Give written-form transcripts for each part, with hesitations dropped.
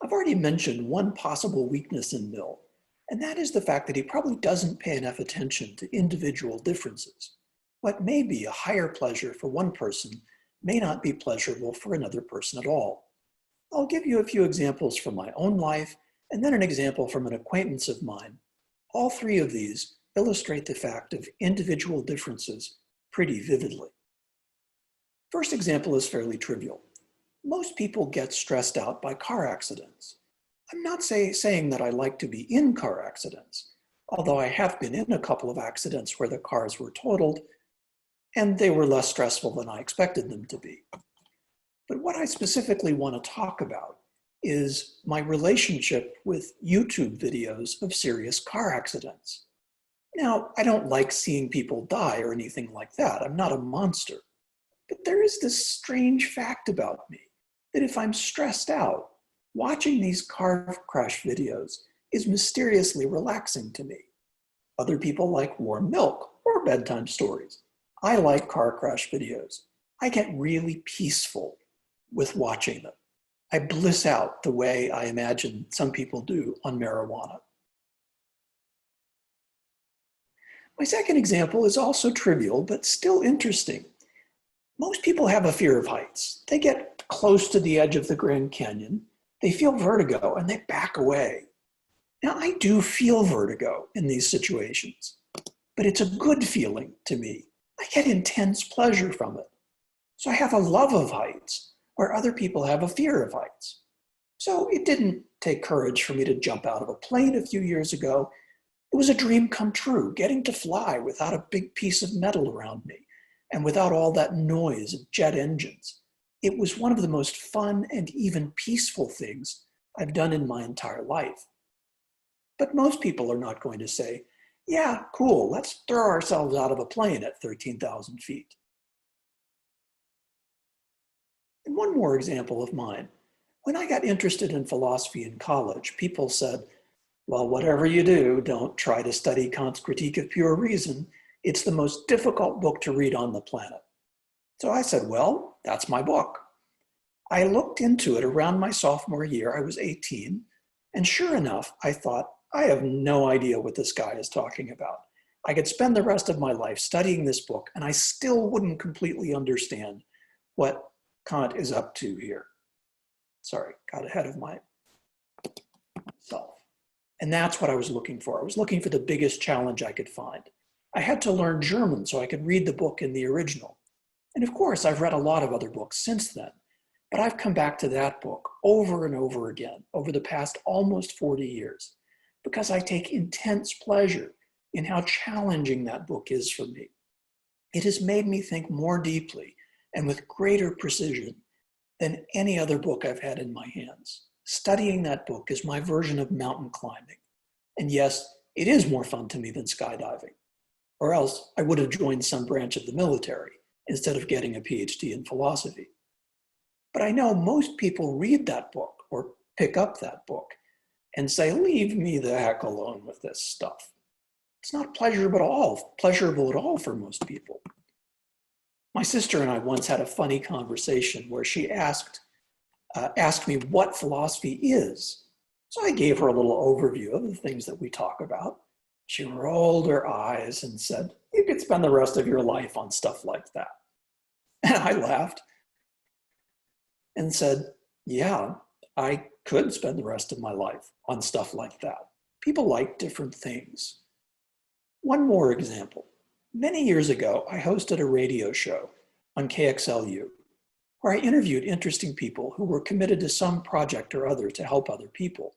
I've already mentioned one possible weakness in Mill, and that is the fact that he probably doesn't pay enough attention to individual differences. What may be a higher pleasure for one person may not be pleasurable for another person at all. I'll give you a few examples from my own life, and then an example from an acquaintance of mine. All three of these illustrate the fact of individual differences pretty vividly. First example is fairly trivial. Most people get stressed out by car accidents. I'm not saying that I like to be in car accidents, although I have been in a couple of accidents where the cars were totaled, and they were less stressful than I expected them to be. But what I specifically want to talk about is my relationship with YouTube videos of serious car accidents. Now, I don't like seeing people die or anything like that. I'm not a monster. But there is this strange fact about me that if I'm stressed out, watching these car crash videos is mysteriously relaxing to me. Other people like warm milk or bedtime stories. I like car crash videos. I get really peaceful with watching them. I bliss out the way I imagine some people do on marijuana. My second example is also trivial, but still interesting. Most people have a fear of heights. They get close to the edge of the Grand Canyon, they feel vertigo, and they back away. Now, I do feel vertigo in these situations, but it's a good feeling to me. I get intense pleasure from it. So I have a love of heights, where other people have a fear of heights. So it didn't take courage for me to jump out of a plane a few years ago. It was a dream come true, getting to fly without a big piece of metal around me and without all that noise of jet engines. It was one of the most fun and even peaceful things I've done in my entire life. But most people are not going to say, yeah, cool, let's throw ourselves out of a plane at 13,000 feet. And one more example of mine. When I got interested in philosophy in college, people said, well, whatever you do, don't try to study Kant's Critique of Pure Reason. It's the most difficult book to read on the planet. So I said, well, that's my book. I looked into it around my sophomore year. I was 18. And sure enough, I thought, I have no idea what this guy is talking about. I could spend the rest of my life studying this book, and I still wouldn't completely understand what Kant is up to here. Sorry, got ahead of myself. And that's what I was looking for. I was looking for the biggest challenge I could find. I had to learn German so I could read the book in the original. And of course, I've read a lot of other books since then, but I've come back to that book over and over again over the past almost 40 years because I take intense pleasure in how challenging that book is for me. It has made me think more deeply and with greater precision than any other book I've had in my hands. Studying that book is my version of mountain climbing. And yes, it is more fun to me than skydiving, or else I would have joined some branch of the military instead of getting a PhD in philosophy. But I know most people read that book or pick up that book and say, leave me the heck alone with this stuff. It's not pleasurable at all for most people. My sister and I once had a funny conversation where she asked me what philosophy is. So I gave her a little overview of the things that we talk about. She rolled her eyes and said, you could spend the rest of your life on stuff like that. And I laughed and said, yeah, I could spend the rest of my life on stuff like that. People like different things. One more example. Many years ago, I hosted a radio show on KXLU where I interviewed interesting people who were committed to some project or other to help other people.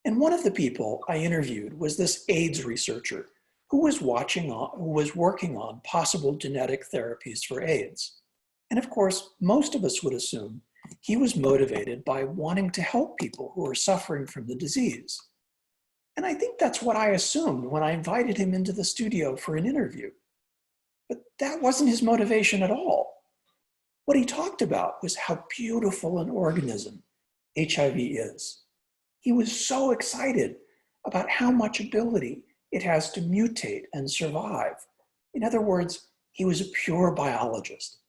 And one of the people I interviewed was this AIDS researcher who was working on possible genetic therapies for AIDS. And of course, most of us would assume he was motivated by wanting to help people who are suffering from the disease. And I think that's what I assumed when I invited him into the studio for an interview. But that wasn't his motivation at all. What he talked about was how beautiful an organism HIV is. He was so excited about how much ability it has to mutate and survive. In other words, he was a pure biologist,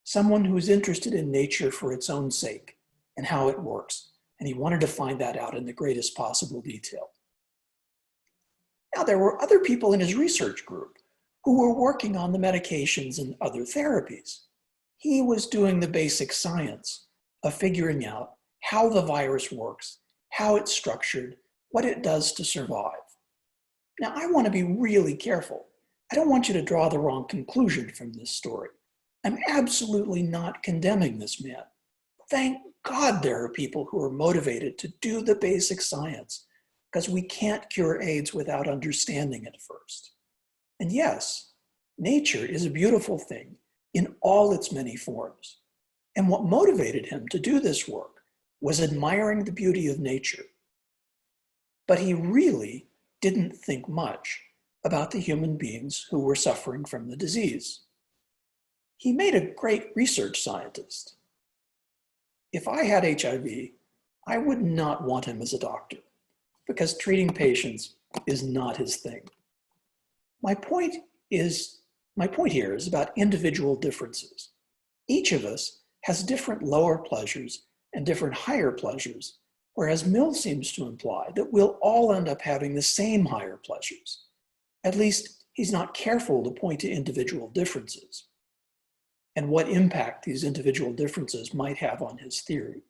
someone who was interested in nature for its own sake and how it works, and he wanted to find that out in the greatest possible detail. Now, there were other people in his research group who were working on the medications and other therapies. He was doing the basic science of figuring out how the virus works, how it's structured, what it does to survive. Now, I want to be really careful. I don't want you to draw the wrong conclusion from this story. I'm absolutely not condemning this man. Thank God there are people who are motivated to do the basic science, because we can't cure AIDS without understanding it first. And yes, nature is a beautiful thing in all its many forms. And what motivated him to do this work was admiring the beauty of nature. But he really didn't think much about the human beings who were suffering from the disease. He made a great research scientist. If I had HIV, I would not want him as a doctor, because treating patients is not his thing. My point here is about individual differences. Each of us has different lower pleasures and different higher pleasures, whereas Mill seems to imply that we'll all end up having the same higher pleasures. At least he's not careful to point to individual differences and what impact these individual differences might have on his theory.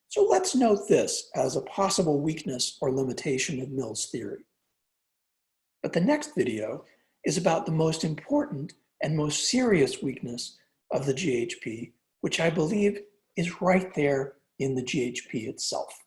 So let's note this as a possible weakness or limitation of Mill's theory. But the next video is about the most important and most serious weakness of the GHP, which I believe is right there in the GHP itself.